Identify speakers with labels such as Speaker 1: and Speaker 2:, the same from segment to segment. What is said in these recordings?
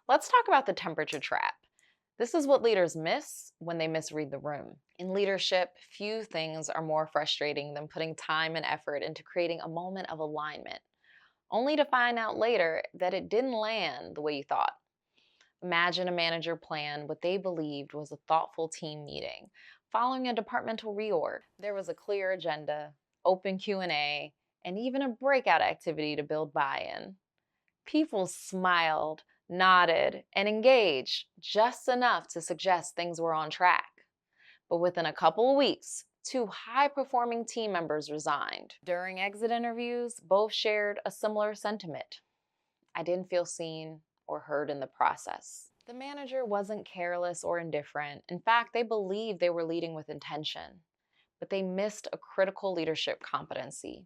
Speaker 1: Let's talk about the temperature trap. This is what leaders miss when they misread the room. In leadership, few things are more frustrating than putting time and effort into creating a moment of alignment, only to find out later that it didn't land the way you thought. Imagine a manager planned what they believed was a thoughtful team meeting, following a departmental reorg. There was a clear agenda, open Q&A, and even a breakout activity to build buy-in. People smiled, nodded, and engaged just enough to suggest things were on track. But within a couple of weeks, two high-performing team members resigned. During exit interviews, both shared a similar sentiment. I didn't feel seen or heard in the process. The manager wasn't careless or indifferent. In fact, they believed they were leading with intention, but they missed a critical leadership competency: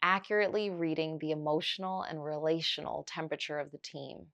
Speaker 1: accurately reading the emotional and relational temperature of the team.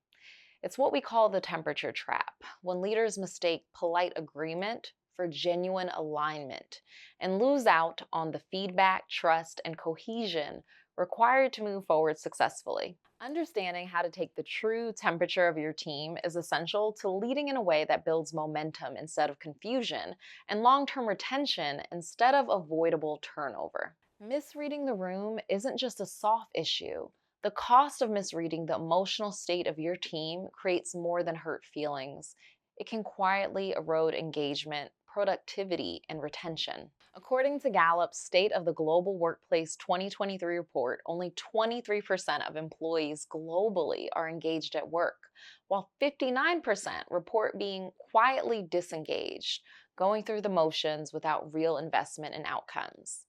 Speaker 1: It's what we call the temperature trap, when leaders mistake polite agreement for genuine alignment and lose out on the feedback, trust, and cohesion required to move forward successfully. Understanding how to take the true temperature of your team is essential to leading in a way that builds momentum instead of confusion and long-term retention instead of avoidable turnover. Misreading the room isn't just a soft issue. The cost of misreading the emotional state of your team creates more than hurt feelings. It can quietly erode engagement, productivity, and retention. According to Gallup's State of the Global Workplace 2023 report, only 23% of employees globally are engaged at work, while 59% report being quietly disengaged, going through the motions without real investment in outcomes.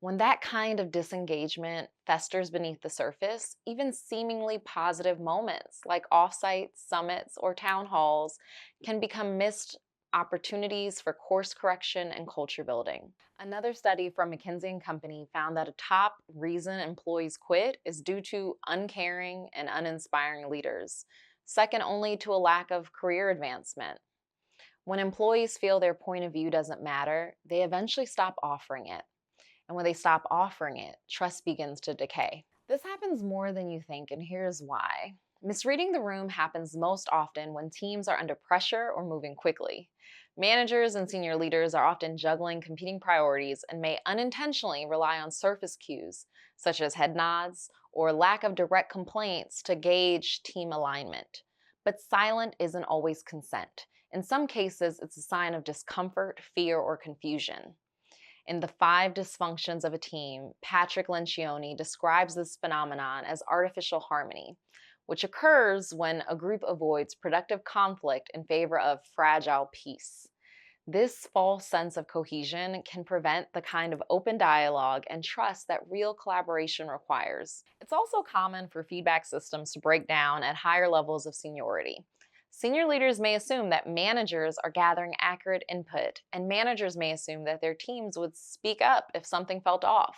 Speaker 1: When that kind of disengagement festers beneath the surface, even seemingly positive moments like offsites, summits, or town halls can become missed opportunities for course correction and culture building. Another study from McKinsey & Company found that a top reason employees quit is due to uncaring and uninspiring leaders, second only to a lack of career advancement. When employees feel their point of view doesn't matter, they eventually stop offering it. And when they stop offering it, trust begins to decay. This happens more than you think, and here's why. Misreading the room happens most often when teams are under pressure or moving quickly. Managers and senior leaders are often juggling competing priorities and may unintentionally rely on surface cues, such as head nods or lack of direct complaints, to gauge team alignment. But silent isn't always consent. In some cases, it's a sign of discomfort, fear, or confusion. In The Five Dysfunctions of a Team, Patrick Lencioni describes this phenomenon as artificial harmony, which occurs when a group avoids productive conflict in favor of fragile peace. This false sense of cohesion can prevent the kind of open dialogue and trust that real collaboration requires. It's also common for feedback systems to break down at higher levels of seniority. Senior leaders may assume that managers are gathering accurate input, and managers may assume that their teams would speak up if something felt off.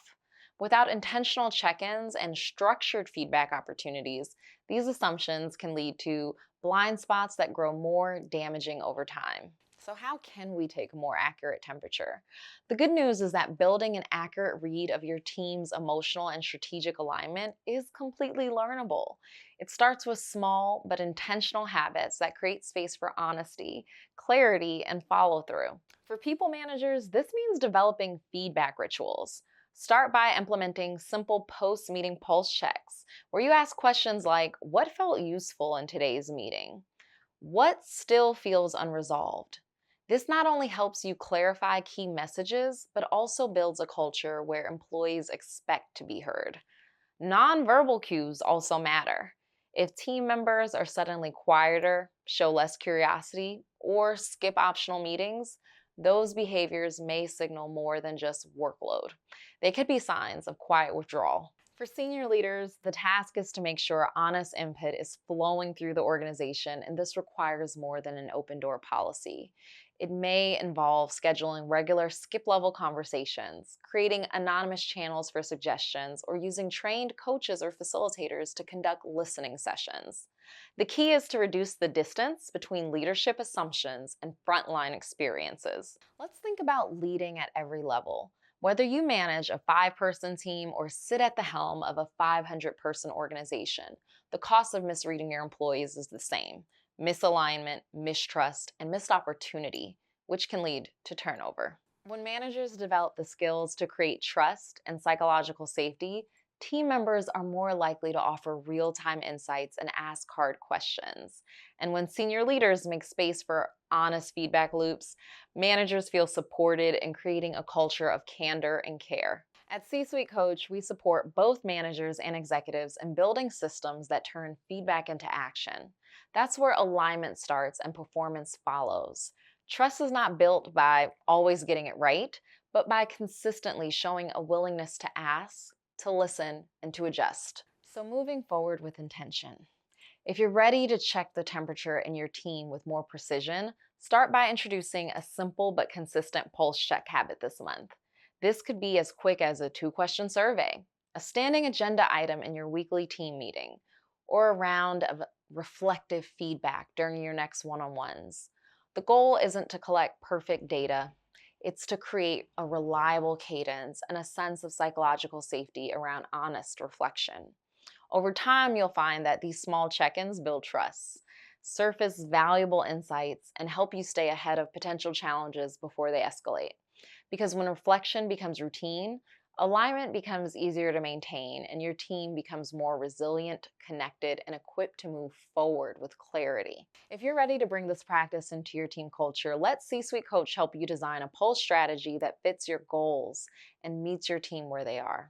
Speaker 1: Without intentional check-ins and structured feedback opportunities, these assumptions can lead to blind spots that grow more damaging over time. So how can we take a more accurate temperature? The good news is that building an accurate read of your team's emotional and strategic alignment is completely learnable. It starts with small but intentional habits that create space for honesty, clarity, and follow-through. For people managers, this means developing feedback rituals. Start by implementing simple post-meeting pulse checks, where you ask questions like, what felt useful in today's meeting? What still feels unresolved? This not only helps you clarify key messages, but also builds a culture where employees expect to be heard. Nonverbal cues also matter. If team members are suddenly quieter, show less curiosity, or skip optional meetings, those behaviors may signal more than just workload. They could be signs of quiet withdrawal. For senior leaders, the task is to make sure honest input is flowing through the organization, and this requires more than an open door policy. It may involve scheduling regular skip-level conversations, creating anonymous channels for suggestions, or using trained coaches or facilitators to conduct listening sessions. The key is to reduce the distance between leadership assumptions and frontline experiences. Let's think about leading at every level. Whether you manage a 5-person team or sit at the helm of a 500-person organization, The cost of misreading your employees is the same: misalignment, mistrust, and missed opportunity, which can lead to turnover. When managers develop the skills to create trust and psychological safety, team members are more likely to offer real time insights and ask hard questions. And when senior leaders make space for honest feedback loops, managers feel supported in creating a culture of candor and care. At C Suite Coach, we support both managers and executives in building systems that turn feedback into action. That's where alignment starts and performance follows. Trust is not built by always getting it right, but by consistently showing a willingness to ask, to listen, and to adjust. So, moving forward with intention. If you're ready to check the temperature in your team with more precision, start by introducing a simple but consistent pulse check habit this month. This could be as quick as a 2-question survey, a standing agenda item in your weekly team meeting, or a round of reflective feedback during your next one on ones. The goal isn't to collect perfect data, it's to create a reliable cadence and a sense of psychological safety around honest reflection. Over time, you'll find that these small check ins build trust, surface valuable insights, and help you stay ahead of potential challenges before they escalate. Because when reflection becomes routine, alignment becomes easier to maintain, and your team becomes more resilient, connected, and equipped to move forward with clarity. If you're ready to bring this practice into your team culture, let C Suite Coach help you design a pulse strategy that fits your goals and meets your team where they are.